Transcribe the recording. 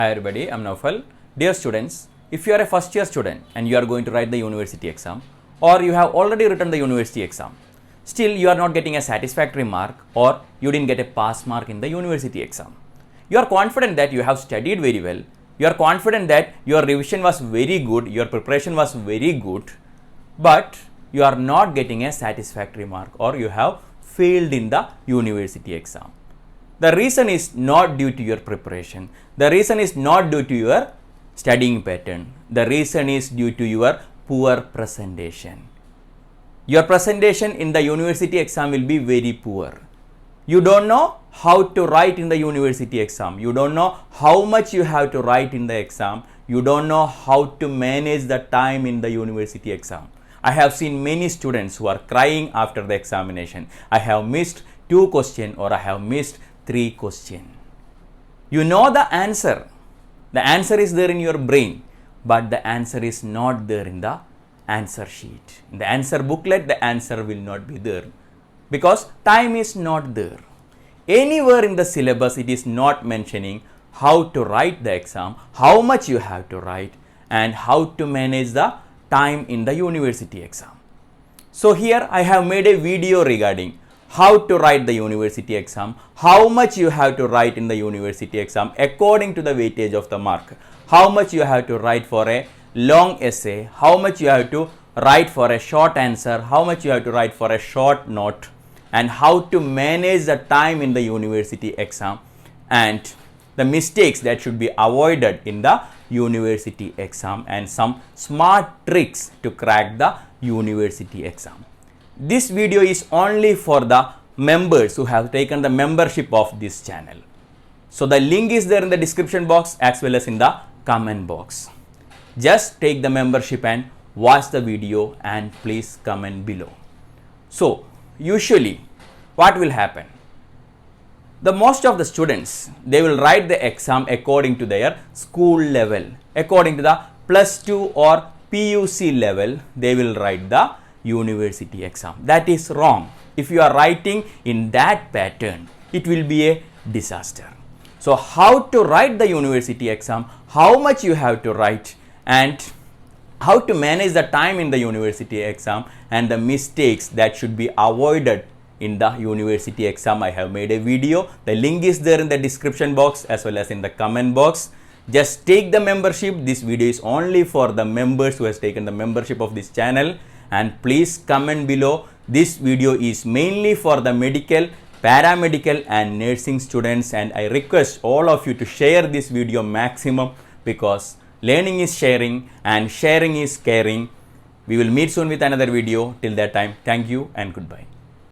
Hi everybody, I'm Naufal. Dear students, if you are a first year student and you are going to write the university exam, or you have already written the university exam, still you are not getting a satisfactory mark or you didn't get a pass mark in the university exam. You are confident that you have studied very well, you are confident that your revision was very good, your preparation was very good, but you are not getting a satisfactory mark or you have failed in the university exam. The reason is not due to your preparation. The reason is not due to your studying pattern. The reason is due to your poor presentation. Your presentation in the university exam will be very poor. You don't know how to write in the university exam. You don't know how much you have to write in the exam. You don't know how to manage the time in the university exam. I have seen many students who are crying after the examination. I have missed 2 questions or I have missed 3 questions. You know the answer. The answer is there in your brain, but the answer is not there in the answer sheet. In the answer booklet, the answer will not be there because time is not there. Anywhere in the syllabus, it is not mentioning how to write the exam, how much you have to write, and how to manage the time in the university exam. So here I have made a video regarding how to write the university exam, how much you have to write in the university exam according to the weightage of the mark, how much you have to write for a long essay, how much you have to write for a short answer, how much you have to write for a short note, and how to manage the time in the university exam and the mistakes that should be avoided in the university exam and some smart tricks to crack the university exam. This video is only for the members who have taken the membership of this channel. So the link is there in the description box as well as in the comment box. Just take the membership and watch the video and please comment below. So usually what will happen? The most of the students, they will write the exam according to their school level. According to the +2 or PUC level, they will write the university exam. That is wrong. If you are writing in that pattern, it will be a disaster. So how to write the university exam, how much you have to write, and how to manage the time in the university exam and the mistakes that should be avoided in the university exam, I have made a video. The link is there in the description box as well as in the comment box. Just take the membership. This video is only for the members who has taken the membership of this channel. And please comment below. This video is mainly for the medical, paramedical and nursing students, and I request all of you to share this video maximum because learning is sharing and sharing is caring. We will meet soon with another video. Till that time, thank you and goodbye.